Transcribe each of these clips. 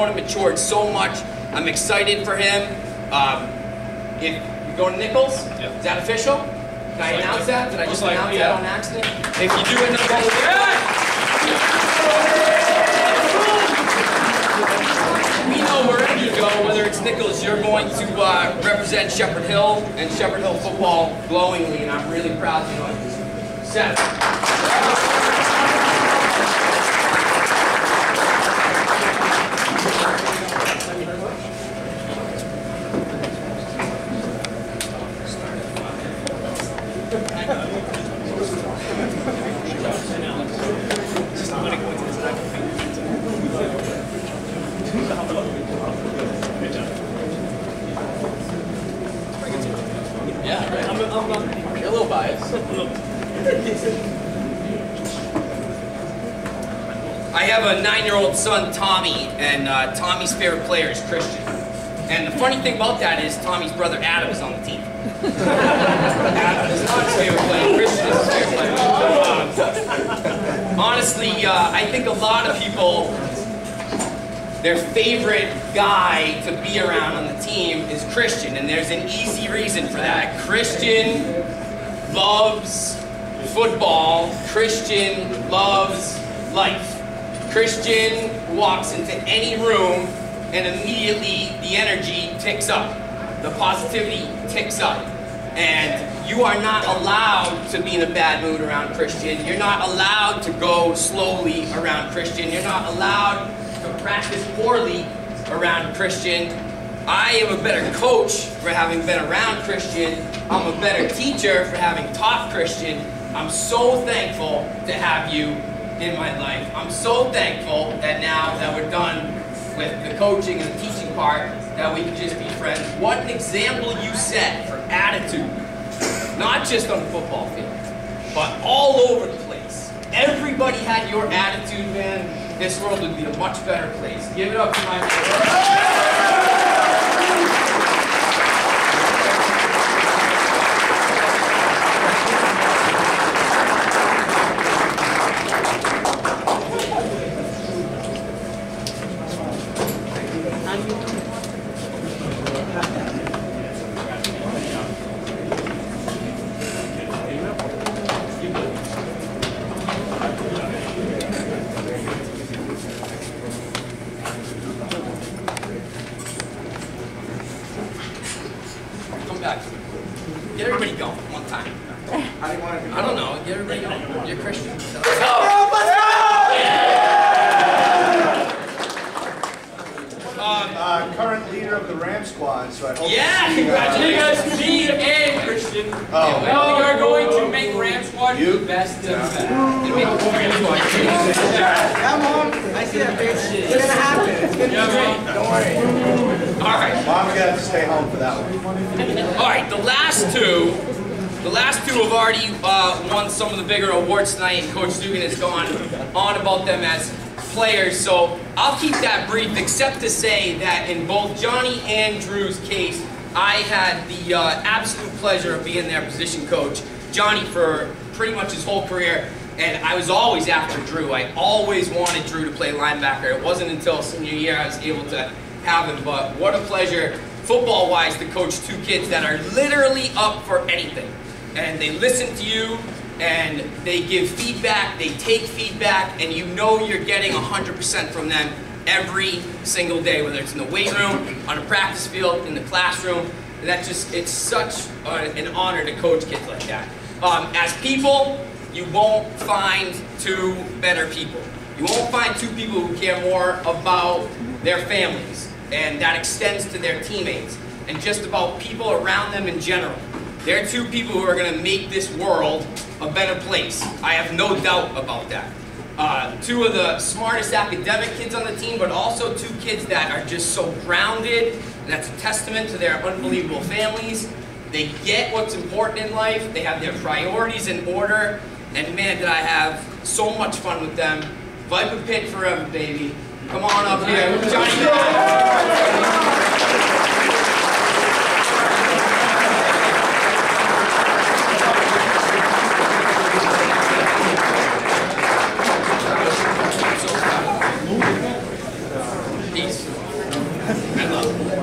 grown and matured so much. I'm excited for him. If you go to Nichols, is that official? Can I announce that? Did I just announce that on accident? If you do end up going we know wherever you go, whether it's Nichols, you're going to represent Shepherd Hill and Shepherd Hill football glowingly, and I'm really proud to know it. Seth. Yeah, right. You're a little biased. I have a 9-year-old son, Tommy, and Tommy's favorite player is Christian. And the funny thing about that is Tommy's brother Adam is on the team. Adam is not his favorite player. Christian is his favorite player. Honestly, I think a lot of people, their favorite guy to be around on the team is Christian, and there's an easy reason for that. Christian loves football. Christian loves life. Christian walks into any room and immediately the energy ticks up. The positivity ticks up. And you are not allowed to be in a bad mood around Christian. You're not allowed to go slowly around Christian. You're not allowed to practice poorly around Christian. I am a better coach for having been around Christian. I'm a better teacher for having taught Christian. I'm so thankful to have you in my life. I'm so thankful that now that we're done with the coaching and the teaching part, that we can just be friends. What an example you set for attitude. Not just on the football field, but all over the place. Everybody had your attitude, man. This world would be a much better place. Give it up to my Get everybody going one time. How do you want to do? I don't know. Get everybody going. You're Christian. Let's go! Current leader of the Ram squad, so I hope. Yeah, congratulations, me and Christian. Oh, well, we are going to make Ram squad the best of the best. Come on, I see that bitch. It's gonna happen. It's gonna be great. Don't worry. All right. Mom, we gotta stay home for that one. All right, the last two have already won some of the bigger awards tonight, and Coach Dugan has gone on about them as players, so I'll keep that brief, except to say that in both Johnny and Drew's case, I had the absolute pleasure of being their position coach. Johnny for pretty much his whole career, and I was always after Drew. I always wanted Drew to play linebacker. It wasn't until senior year I was able to have him, but what a pleasure, football-wise, to coach two kids that are literally up for anything. And they listen to you, and they give feedback, they take feedback, and you know you're getting 100% from them every single day, whether it's in the weight room, on a practice field, in the classroom. And that just, it's such an honor to coach kids like that. As people, you won't find two better people. You won't find two people who care more about their families, and that extends to their teammates, and just about people around them in general. They're two people who are going to make this world a better place. I have no doubt about that. Two of the smartest academic kids on the team, but also two kids that are just so grounded, and that's a testament to their unbelievable families. They get what's important in life, they have their priorities in order, and man, did I have so much fun with them. Viper Pit forever, baby. Come on up here, Johnny. Peace. I love it.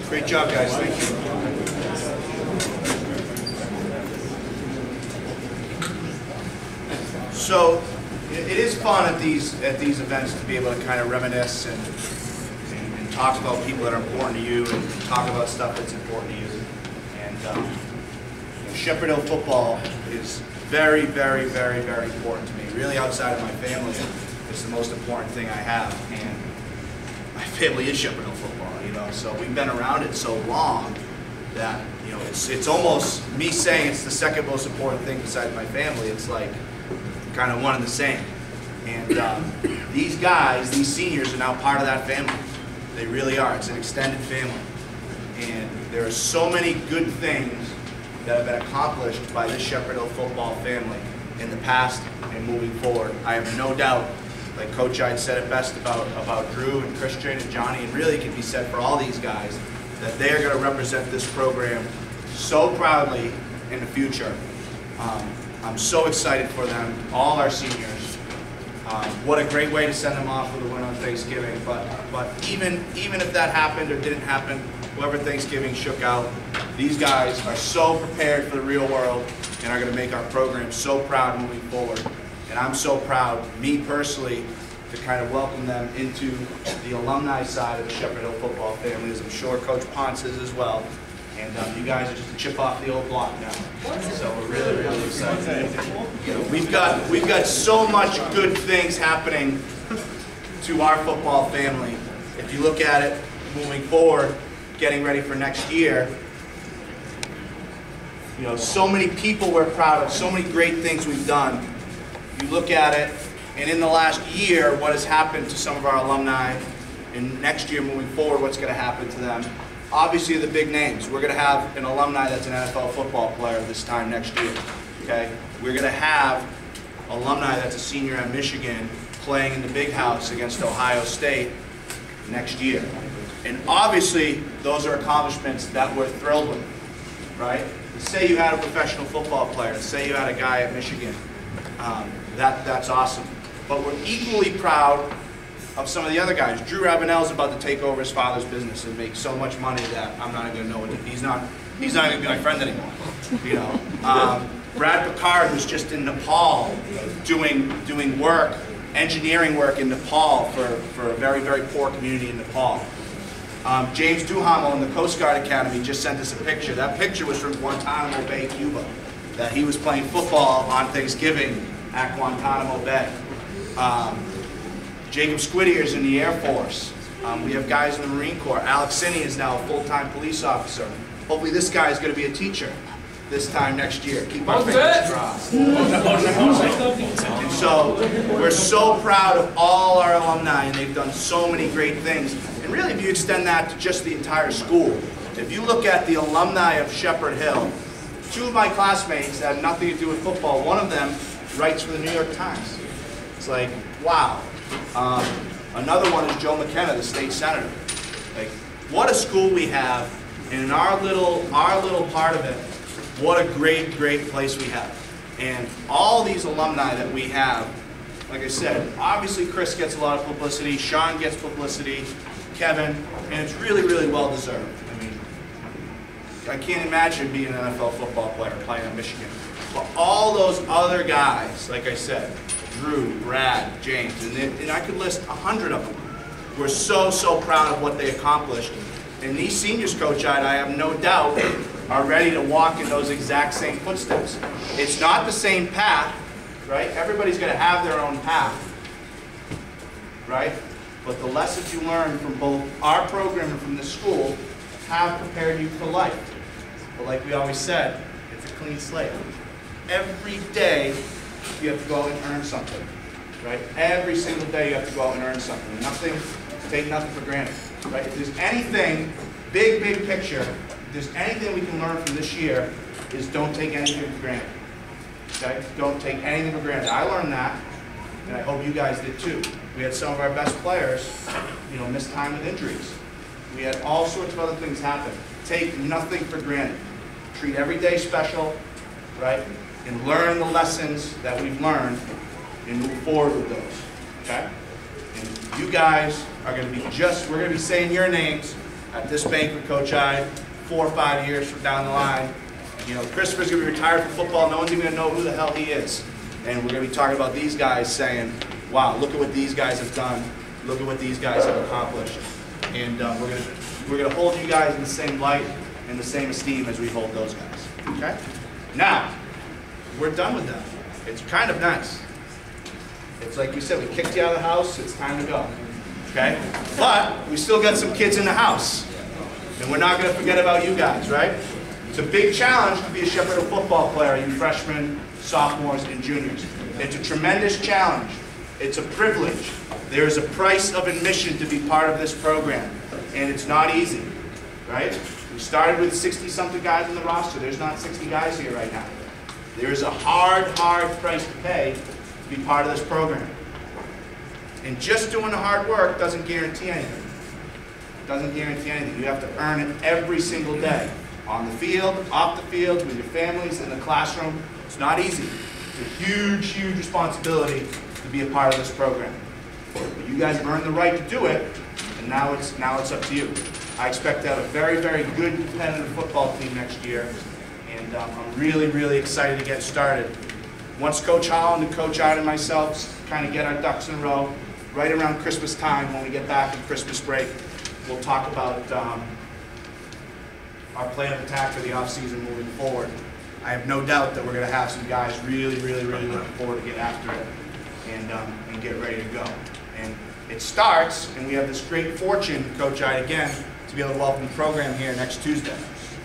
Great job, guys. Thank you. So it is fun at these events to be able to kind of reminisce and talk about people that are important to you and talk about stuff that's important to you. And Shepherd Hill football is very, very, very, very important to me. Really, outside of my family, it's the most important thing I have. And my family is Shepherd Hill football, you know. So we've been around it so long that, you know, it's almost me saying it's the second most important thing besides my family. It's like kind of one and the same. And these guys, these seniors, are now part of that family. They really are. It's an extended family. And there are so many good things that have been accomplished by this Shepherd Hill football family in the past and moving forward. I have no doubt, like Coach Ide said it best about Drew and Christian and Johnny, and really it can be said for all these guys, that they are going to represent this program so proudly in the future. I'm so excited for them, all our seniors. What a great way to send them off with a win on Thanksgiving. But even if that happened or didn't happen, whoever Thanksgiving shook out, these guys are so prepared for the real world and are going to make our program so proud moving forward. And I'm so proud, me personally, to kind of welcome them into the alumni side of the Shepherd Hill football family, as I'm sure Coach Ponce is as well. And you guys are just a chip off the old block now. So we're really, really excited. You know, we've got so much good things happening to our football family. If you look at it moving forward, getting ready for next year, you know, so many people we're proud of, so many great things we've done. You look at it, and in the last year, what has happened to some of our alumni, and next year moving forward, what's going to happen to them. Obviously, the big names. We're going to have an alumni that's an NFL football player this time next year. Okay, we're going to have alumni that's a senior at Michigan playing in the big house against Ohio State next year. And obviously, those are accomplishments that we're thrilled with, right? Say you had a professional football player. Say you had a guy at Michigan. That's awesome. But we're equally proud of some of the other guys. Drew Ravenel's about to take over his father's business and make so much money that I'm not even gonna know what he's not gonna be my friend anymore. You know, Brad Picard was just in Nepal doing work, engineering work in Nepal for a very, very poor community in Nepal. James Duhamel in the Coast Guard Academy just sent us a picture. That picture was from Guantanamo Bay, Cuba, that he was playing football on Thanksgiving at Guantanamo Bay. Jacob Squidier's in the Air Force. We have guys in the Marine Corps. Alex Sinney is now a full-time police officer. Hopefully this guy is going to be a teacher this time next year. Keep our fingers crossed. And so we're so proud of all our alumni, and they've done so many great things. And really, if you extend that to just the entire school, if you look at the alumni of Shepherd Hill, two of my classmates that have nothing to do with football, one of them writes for the New York Times. It's like, wow. Another one is Joe McKenna, the state senator. Like, what a school we have, and in our little part of it, what a great, great place we have. And all these alumni that we have, like I said, obviously Chris gets a lot of publicity, Sean gets publicity, Kevin, and it's really, really well deserved. I mean, I can't imagine being an NFL football player playing at Michigan. But all those other guys, like I said, Drew, Brad, James, and I could list 100 of them. We're so, so proud of what they accomplished. And these seniors, Coach Ide, I have no doubt, are ready to walk in those exact same footsteps. It's not the same path, right? Everybody's going to have their own path, right? But the lessons you learn from both our program and from the school have prepared you for life. But like we always said, it's a clean slate. Every day, you have to go out and earn something, right? Every single day you have to go out and earn something. Take nothing for granted, right? If there's anything, big picture, if there's anything we can learn from this year, is don't take anything for granted. Okay? Don't take anything for granted. I learned that, and I hope you guys did too. We had some of our best players, miss time with injuries. We had all sorts of other things happen. Take nothing for granted. Treat every day special, right? And learn the lessons that we've learned and move forward with those, okay? And you guys are going to be we're going to be saying your names at this banquet, Coach I, 4 or 5 years from down the line. Christopher's going to be retired from football. No one's even going to know who the hell he is. And we're going to be talking about these guys saying, wow, look at what these guys have done. Look at what these guys have accomplished. And we're going to hold you guys in the same light and the same esteem as we hold those guys, okay? Now, we're done with that. It's kind of nice. It's like you said, we kicked you out of the house, it's time to go, okay? But we still got some kids in the house, and we're not going to forget about you guys, right? It's a big challenge to be a Shepherd football player, you freshmen, sophomores, and juniors. It's a tremendous challenge. It's a privilege. There is a price of admission to be part of this program, and it's not easy, right? We started with 60-something guys on the roster. There's not 60 guys here right now. There is a hard price to pay to be part of this program. And just doing the hard work doesn't guarantee anything. Doesn't guarantee anything. You have to earn it every single day. On the field, off the field, with your families, in the classroom. It's not easy. It's a huge responsibility to be a part of this program. But you guys have earned the right to do it, and now it's up to you. I expect to have a very good competitive football team next year, and I'm really excited to get started. Once Coach Holland and Coach Ida and myself kind of get our ducks in a row, right around Christmas time when we get back from Christmas break, we'll talk about our plan of attack for the offseason moving forward. I have no doubt that we're going to have some guys really looking forward to get after it and get ready to go. And it starts, and we have this great fortune, Coach I, again, to be able to welcome the program here next Tuesday.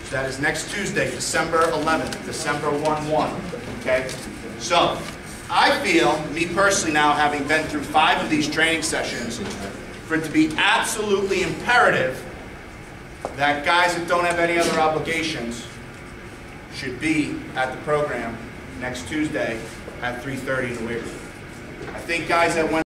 So that is next Tuesday, December 11th, December 1-1, okay? So, I feel, me personally now, having been through 5 of these training sessions, for it to be absolutely imperative that guys that don't have any other obligations should be at the program next Tuesday at 3:30 in the weight room. I think guys that went